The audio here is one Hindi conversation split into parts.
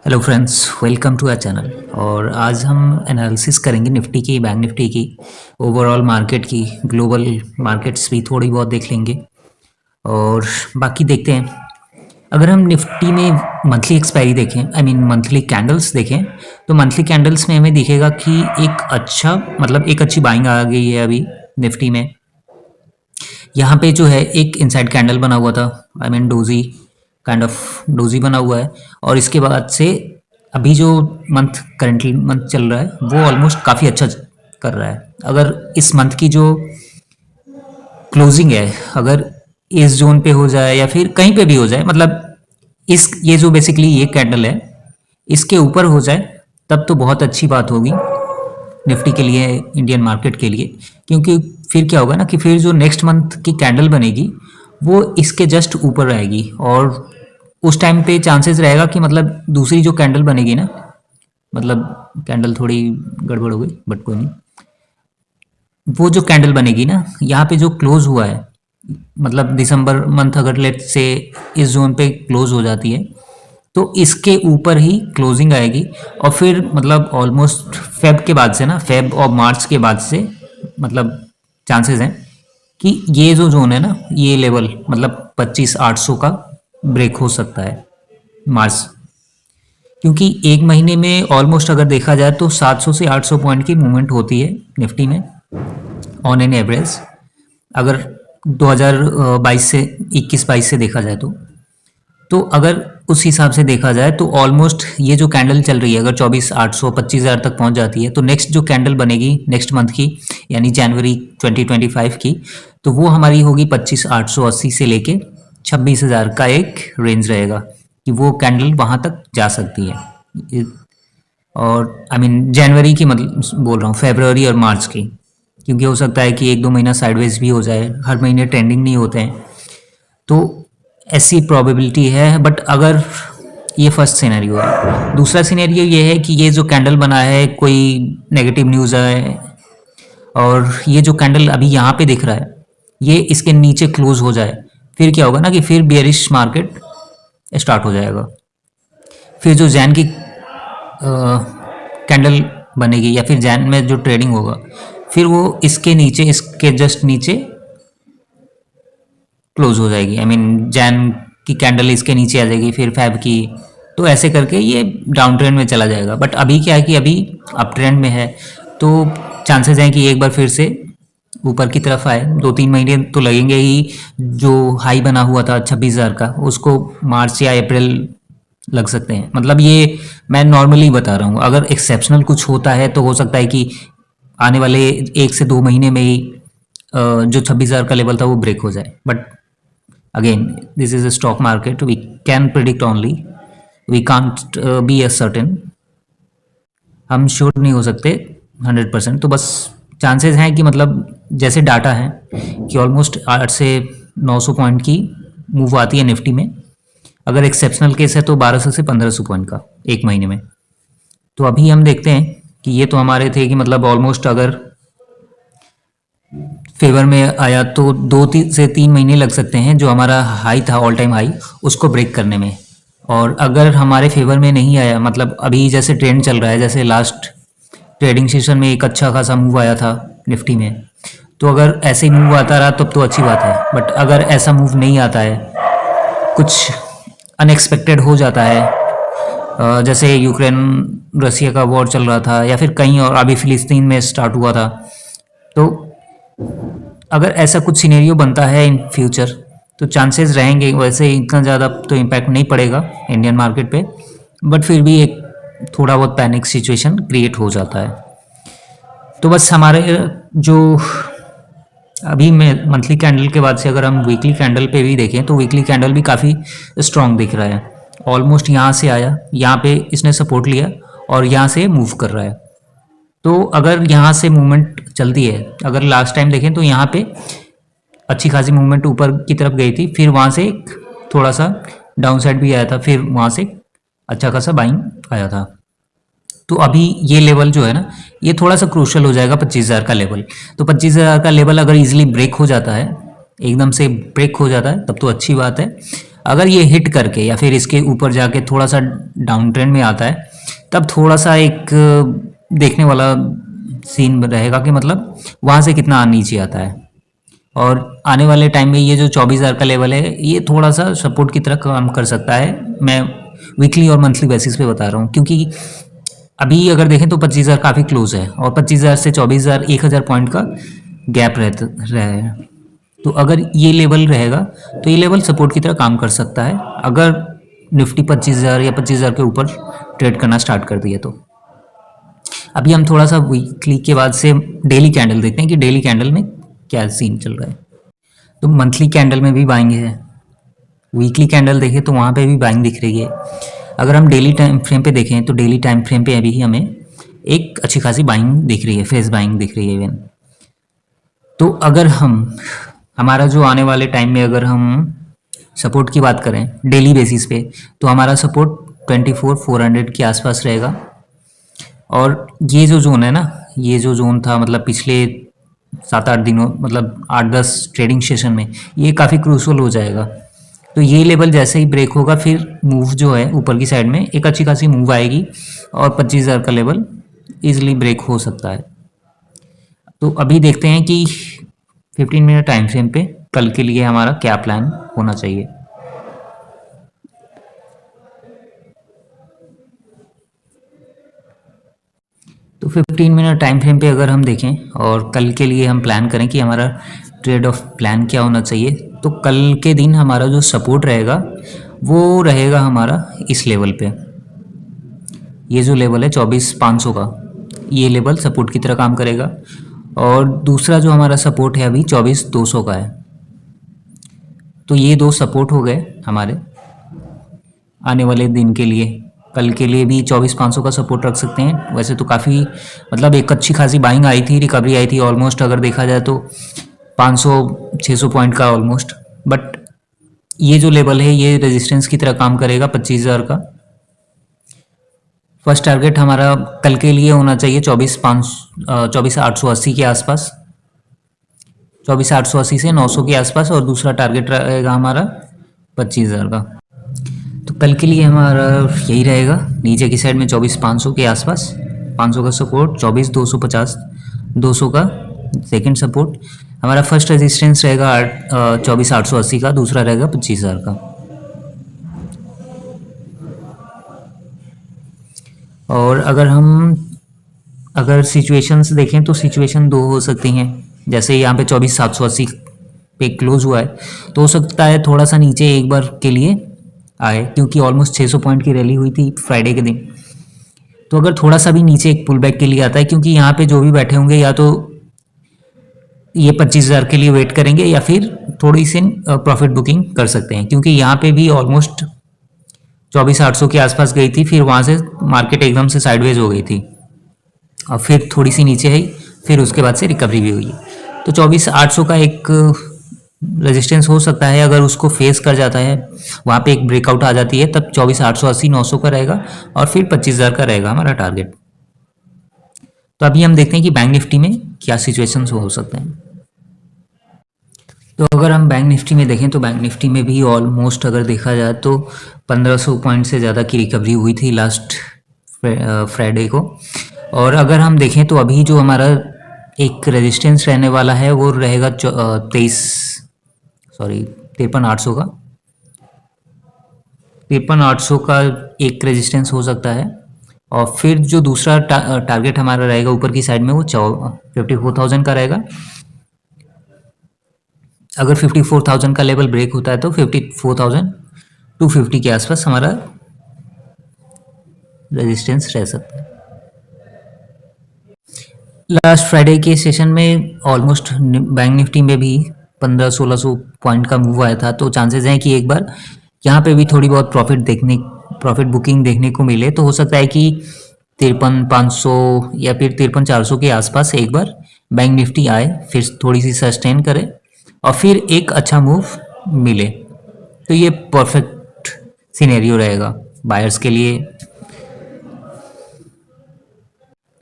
Hello friends, welcome to our channel. और आज हम एनालिसिस करेंगे निफ्टी की, बैंक निफ्टी की, ओवरऑल मार्केट की, ग्लोबल मार्केट्स भी थोड़ी बहुत देख लेंगे और बाकी देखते हैं। अगर हम निफ्टी में मंथली एक्सपायरी देखें, आई मीन मंथली कैंडल्स देखें, तो मंथली कैंडल्स में हमें दिखेगा कि एक अच्छी बाइंग आ गई है अभी निफ्टी में। यहाँ पे जो है एक इनसाइड कैंडल बना हुआ था, I mean doji, kind of doji बना हुआ है। और इसके बाद से अभी जो करेंटली मंथ चल रहा है वो ऑलमोस्ट काफ़ी अच्छा कर रहा है। अगर इस मंथ की जो क्लोजिंग है, अगर इस जोन पे हो जाए या फिर कहीं पे भी हो जाए, मतलब ये जो बेसिकली ये कैंडल है इसके ऊपर हो जाए, तब तो बहुत अच्छी बात होगी निफ्टी के लिए, इंडियन मार्केट के लिए। क्योंकि फिर क्या होगा ना कि फिर जो नेक्स्ट मंथ की कैंडल बनेगी वो इसके जस्ट ऊपर रहेगी और उस टाइम पे चांसेस रहेगा कि मतलब दूसरी जो कैंडल बनेगी ना, मतलब कैंडल थोड़ी गड़बड़ हो गई बट कोई नहीं, वो जो कैंडल बनेगी ना यहाँ पे जो क्लोज हुआ है, मतलब दिसंबर मंथ अगर लेट से इस जोन पे क्लोज हो जाती है तो इसके ऊपर ही क्लोजिंग आएगी। और फिर मतलब ऑलमोस्ट फेब के बाद से ना, फेब और मार्च के बाद से मतलब चांसेस हैं कि ये जो जोन है ना, ये लेवल मतलब 25,800 का ब्रेक हो सकता है मार्च। क्योंकि एक महीने में ऑलमोस्ट अगर देखा जाए तो 700 से 800 पॉइंट की मूवमेंट होती है निफ्टी में ऑन एन एवरेज, अगर 2022 से 21-22 से देखा जाए तो अगर उस हिसाब से देखा जाए तो ऑलमोस्ट ये जो कैंडल चल रही है अगर 24,800 25,000 तक पहुंच जाती है तो नेक्स्ट जो कैंडल बनेगी नेक्स्ट मंथ की, यानी जनवरी 2025 की, तो वो हमारी होगी 25,880 से लेके 26,000 का एक रेंज रहेगा कि वो कैंडल वहां तक जा सकती है। और आई मीन जनवरी की मतलब बोल रहा हूँ, फेब्रुवरी और मार्च की, क्योंकि हो सकता है कि एक दो महीना साइडवेज भी हो जाए, हर महीने ट्रेंडिंग नहीं होते हैं, तो ऐसी प्रोबेबिलिटी है। बट अगर ये फर्स्ट सिनेरियो है, दूसरा सिनेरियो ये है कि ये जो कैंडल बना है कोई नेगेटिव न्यूज़ है और ये जो कैंडल अभी यहाँ पे दिख रहा है ये इसके नीचे क्लोज हो जाए, फिर क्या होगा ना कि फिर बेयरिश मार्केट स्टार्ट हो जाएगा। फिर जो जैन की कैंडल बनेगी या फिर जैन में जो ट्रेडिंग होगा फिर वो इसके नीचे, इसके जस्ट नीचे क्लोज हो जाएगी। आई मीन जैन की कैंडल इसके नीचे आ जाएगी, फिर फैब की, तो ऐसे करके ये डाउन ट्रेंड में चला जाएगा। बट अभी क्या है कि अभी अप ट्रेंड में है, तो चांसेस हैं कि एक बार फिर से ऊपर की तरफ आए। 2-3 महीने तो लगेंगे ही, जो हाई बना हुआ था 26,000 का उसको मार्च या अप्रैल लग सकते हैं। मतलब ये मैं नॉर्मली बता रहा हूँ, अगर एक्सेप्शनल कुछ होता है तो हो सकता है कि आने वाले 1 से 2 महीने में ही जो 26,000 का लेवल था वो ब्रेक हो जाए। But again this is a stock market, we can predict only, we can't be a certain, हम श्योर नहीं हो सकते 100%। तो बस चांसेस हैं कि मतलब जैसे डाटा है कि ऑलमोस्ट 8 से 900 पॉइंट की मूव आती है निफ्टी में, अगर एक्सेप्शनल केस है तो 1200 से 1500 पॉइंट का एक महीने में। तो अभी हम देखते हैं कि ये तो हमारे थे कि मतलब ऑलमोस्ट अगर फेवर में आया तो 2 से 3 महीने लग सकते हैं, जो हमारा हाई था ऑल टाइम हाई उसको ब्रेक करने में। और अगर हमारे फेवर में नहीं आया, मतलब अभी जैसे ट्रेंड चल रहा है, जैसे लास्ट ट्रेडिंग सेशन में एक अच्छा खासा मूव आया था निफ्टी में, तो अगर ऐसे ही मूव आता रहा तब तो अच्छी बात है। बट अगर ऐसा मूव नहीं आता है, कुछ अनएक्सपेक्टेड हो जाता है, जैसे यूक्रेन रसिया का वॉर चल रहा था या फिर कहीं और अभी फिलिस्तीन में स्टार्ट हुआ था, तो अगर ऐसा कुछ सिनेरियो बनता है इन फ्यूचर तो चांसेस रहेंगे। वैसे इतना ज़्यादा तो इम्पैक्ट नहीं पड़ेगा इंडियन मार्केट पे, बट फिर भी एक थोड़ा बहुत पैनिक सिचुएशन क्रिएट हो जाता है। तो बस हमारे जो अभी में मंथली कैंडल के बाद से अगर हम वीकली कैंडल पे भी देखें तो वीकली कैंडल भी काफ़ी स्ट्रॉन्ग दिख रहा है। ऑलमोस्ट यहाँ से आया, यहाँ पे इसने सपोर्ट लिया और यहाँ से मूव कर रहा है। तो अगर यहाँ से मूवमेंट चलती है, अगर लास्ट टाइम देखें तो यहाँ पे अच्छी खासी मूवमेंट ऊपर की तरफ गई थी, फिर वहाँ से थोड़ा सा डाउन साइड भी आया था, फिर वहाँ से अच्छा खासा बाइंग आया था। तो अभी ये लेवल जो है ना, ये थोड़ा सा क्रूशल हो जाएगा 25,000 का लेवल। तो 25,000 का लेवल अगर इजीली ब्रेक हो जाता है, एकदम से ब्रेक हो जाता है, तब तो अच्छी बात है। अगर ये हिट करके या फिर इसके ऊपर जाके थोड़ा सा डाउन ट्रेंड में आता है, तब थोड़ा सा एक देखने वाला सीन रहेगा कि मतलब वहाँ से कितना नीचे आता है। और आने वाले टाइम में ये जो 24,000 का लेवल है, ये थोड़ा सा सपोर्ट की तरह काम कर सकता है। मैं वीकली और मंथली बेसिस पे बता रहा हूँ, क्योंकि अभी अगर देखें तो 25,000 काफ़ी क्लोज है और 25,000 से 24,000 1,000 पॉइंट का गैप रहा है। तो अगर ये लेवल रहेगा तो ये लेवल सपोर्ट की तरह काम कर सकता है, अगर निफ्टी 25,000 या 25,000 के ऊपर ट्रेड करना स्टार्ट कर दिए तो। अभी हम थोड़ा सा वीकली के बाद से डेली कैंडल देखते हैं कि डेली कैंडल में क्या सीन चल रहा है। तो मंथली कैंडल में भी बाइंग है, वीकली कैंडल देखें तो वहाँ पे भी बाइंग दिख रही है। अगर हम डेली टाइम फ्रेम पे देखें तो डेली टाइम फ्रेम पे अभी हमें एक अच्छी खासी बाइंग दिख रही है, फेस बाइंग दिख रही है इवन। तो अगर हमारा जो आने वाले टाइम में अगर हम सपोर्ट की बात करें डेली बेसिस पे, तो हमारा सपोर्ट 24,400 के आसपास रहेगा। और ये जो जोन है ना, ये जो जोन था मतलब पिछले 7-8 दिनों, मतलब 8-10 ट्रेडिंग सेशन में, ये काफ़ी क्रूशल हो जाएगा। तो ये लेवल जैसे ही ब्रेक होगा फिर मूव जो है ऊपर की साइड में एक अच्छी खासी मूव आएगी और 25,000 का लेवल इजीली ब्रेक हो सकता है। तो अभी देखते हैं कि 15 मिनट टाइम फ्रेम पे कल के लिए हमारा क्या प्लान होना चाहिए। तो 15 मिनट टाइम फ्रेम पे अगर हम देखें और कल के लिए हम प्लान करें कि हमारा ट्रेड ऑफ प्लान क्या होना चाहिए, तो कल के दिन हमारा जो सपोर्ट रहेगा वो रहेगा हमारा इस लेवल पे। ये जो लेवल है 24,500 का, ये लेवल सपोर्ट की तरह काम करेगा। और दूसरा जो हमारा सपोर्ट है अभी 24,200 का है। तो ये दो सपोर्ट हो गए हमारे आने वाले दिन के लिए। कल के लिए भी 24,500 का सपोर्ट रख सकते हैं। वैसे तो काफ़ी मतलब एक अच्छी खासी बाइंग आई थी, रिकवरी आई थी ऑलमोस्ट, अगर देखा जाए तो 500-600 पॉइंट का ऑलमोस्ट। बट ये जो लेवल है ये रेजिस्टेंस की तरह काम करेगा 25,000 का। फर्स्ट टारगेट हमारा कल के लिए होना चाहिए 24,880 के आसपास, 24,880 से 900 के आसपास। और दूसरा टारगेट रहेगा हमारा 25,000 का। तो कल के लिए हमारा यही रहेगा, नीचे की साइड में 24,500 के आसपास, 500 का सपोर्ट, 24,250 200 का सेकंड सपोर्ट। हमारा फर्स्ट रेजिस्टेंस रहेगा 24,880 का, दूसरा रहेगा 25,000 का। और अगर सिचुएशंस देखें तो सिचुएशन दो हो सकती हैं। जैसे यहाँ पे 24,780 पे क्लोज हुआ है, तो हो सकता है थोड़ा सा नीचे एक बार के लिए आए, क्योंकि ऑलमोस्ट 600 पॉइंट की रैली हुई थी फ्राइडे के दिन। तो अगर थोड़ा सा भी नीचे एक पुल बैक के लिए आता है, क्योंकि यहाँ पे जो भी बैठे होंगे या तो ये 25,000 के लिए वेट करेंगे या फिर थोड़ी सी प्रॉफिट बुकिंग कर सकते हैं, क्योंकि यहाँ पे भी ऑलमोस्ट 24,800 के आसपास गई थी, फिर वहाँ से मार्केट एकदम से साइडवेज हो गई थी और फिर थोड़ी सी नीचे आई, फिर उसके बाद से रिकवरी भी हुई। तो 24,800 का एक रेजिस्टेंस हो सकता है, अगर उसको फेस कर जाता है, वहाँ पे एक ब्रेकआउट आ जाती है, तब 24,880 900 का रहेगा और फिर 25,000 का रहेगा हमारा टारगेट। तो अभी हम देखते हैं कि बैंक निफ्टी में क्या सिचुएशंस हो सकते हैं। तो अगर हम बैंक निफ्टी में देखें तो बैंक निफ्टी में भी ऑलमोस्ट अगर देखा जाए तो 1500 पॉइंट से ज़्यादा की रिकवरी हुई थी लास्ट फ्राइडे को। और अगर हम देखें तो अभी जो हमारा एक रेजिस्टेंस रहने वाला है वो रहेगा 53,800 का। 53,800 का एक रेजिस्टेंस हो सकता है। और फिर जो दूसरा टारगेट हमारा रहेगा ऊपर की साइड में वो 54,000 का रहेगा। अगर 54,000 का लेवल ब्रेक होता है तो 54,250 के आसपास हमारा रेजिस्टेंस रह सकता है। लास्ट फ्राइडे के सेशन में ऑलमोस्ट बैंक निफ्टी में भी 1500-1600 पॉइंट का मूव आया था, तो चांसेस हैं कि एक बार यहाँ पे भी थोड़ी बहुत प्रॉफिट बुकिंग देखने को मिले। तो हो सकता है कि 53,500 या फिर 53,400 के आसपास एक बार बैंक निफ्टी आए, फिर थोड़ी सी सस्टेन करे और फिर एक अच्छा मूव मिले। तो ये परफेक्ट सिनेरियो रहेगा बायर्स के लिए।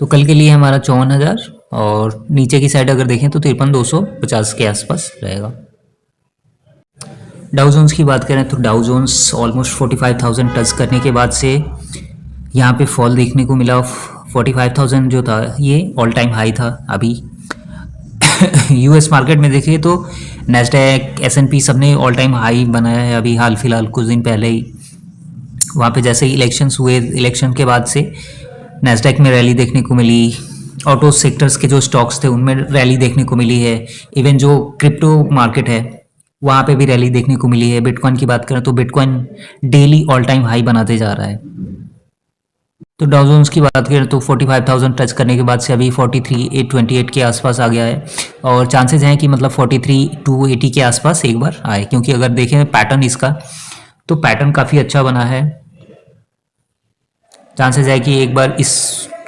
तो कल के लिए हमारा 54,000 और नीचे की साइड अगर देखें तो 53,250 के आसपास रहेगा। डाउ जोन्स की बात करें तो डाउ जोन्स ऑलमोस्ट 45,000 टच करने के बाद से यहाँ पे फॉल देखने को मिला। 45,000 जो था ये ऑल टाइम हाई था। अभी यूएस मार्केट में देखिए तो नैस्डैक एस&पी सब ने ऑल टाइम हाई बनाया है अभी हाल फिलहाल कुछ दिन पहले ही। वहाँ पे जैसे ही इलेक्शंस हुए, इलेक्शन के बाद से नैस्डैक में रैली देखने को मिली। ऑटो सेक्टर्स के जो स्टॉक्स थे उनमें रैली देखने को मिली है। इवन जो क्रिप्टो मार्केट है वहाँ पे भी रैली देखने को मिली है। बिटकॉइन की बात करें तो bitcoin daily all time high बनाते जा रहा है। तो डाउ जोन्स की बात करें तो 45,000 टच करने के बाद से अभी 43,828 के आसपास आ गया है और चांसेस हैं कि मतलब 43,280 के आसपास एक बार आए, क्योंकि अगर देखें पैटर्न इसका तो पैटर्न काफ़ी अच्छा बना है। चांसेस है कि एक बार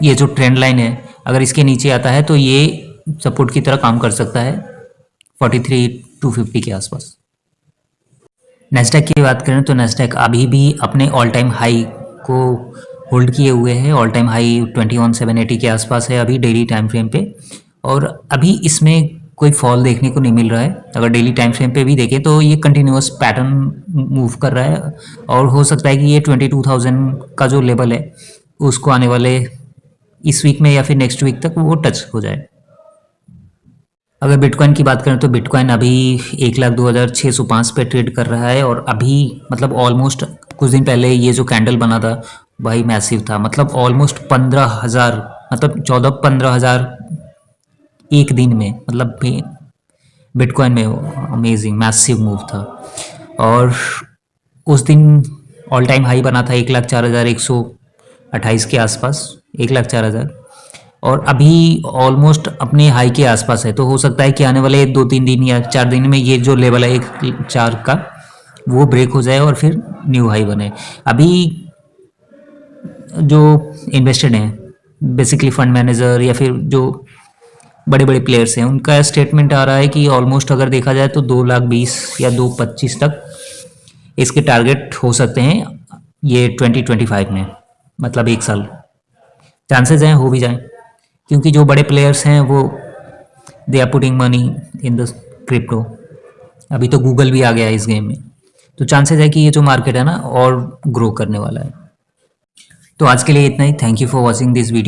ये जो ट्रेंड लाइन है अगर इसके नीचे आता है तो ये सपोर्ट की तरह काम कर सकता है 43,250 के आसपास। नेस्डैक की बात करें तो नेस्डैक अभी भी अपने ऑल टाइम हाई को होल्ड किए हुए है। ऑल टाइम हाई 21,780 के आसपास है अभी डेली टाइम फ्रेम पे, और अभी इसमें कोई फॉल देखने को नहीं मिल रहा है। अगर डेली टाइम फ्रेम पे भी देखें तो ये कंटिन्यूअस पैटर्न मूव कर रहा है और हो सकता है कि ये 22,000 का जो लेवल है उसको आने वाले इस वीक में या फिर नेक्स्ट वीक तक वो टच हो जाए। अगर बिटकॉइन की बात करें तो बिटकॉइन अभी 1,02,605 पे ट्रेड कर रहा है और अभी मतलब ऑलमोस्ट कुछ दिन पहले ये जो कैंडल बना था भाई मैसिव था। मतलब ऑलमोस्ट 15,000 मतलब 14-15,000 एक दिन में, मतलब बिटकॉइन में अमेजिंग मैसिव मूव था। और उस दिन ऑल टाइम हाई बना था 1,04,128 के आसपास, 1,04,000, और अभी ऑलमोस्ट अपने हाई के आसपास है। तो हो सकता है कि आने वाले 2-3 दिन या 4 दिन में ये जो लेवल है 1,04 का वो ब्रेक हो जाए और फिर न्यू हाई बने। अभी जो इन्वेस्टेड हैं बेसिकली फंड मैनेजर या फिर जो बड़े बड़े प्लेयर्स हैं उनका स्टेटमेंट आ रहा है कि ऑलमोस्ट अगर देखा जाए तो 2,20,000 या 2,25,000 तक इसके टारगेट हो सकते हैं ये 2025 में, मतलब 1 साल। चांसेस हैं हो भी जाए, क्योंकि जो बड़े प्लेयर्स हैं वो they are putting money in the crypto. अभी तो गूगल भी आ गया है इस गेम में, तो चांसेस है कि ये जो मार्केट है ना और ग्रो करने वाला है। तो आज के लिए इतना ही। Thank you for watching this video.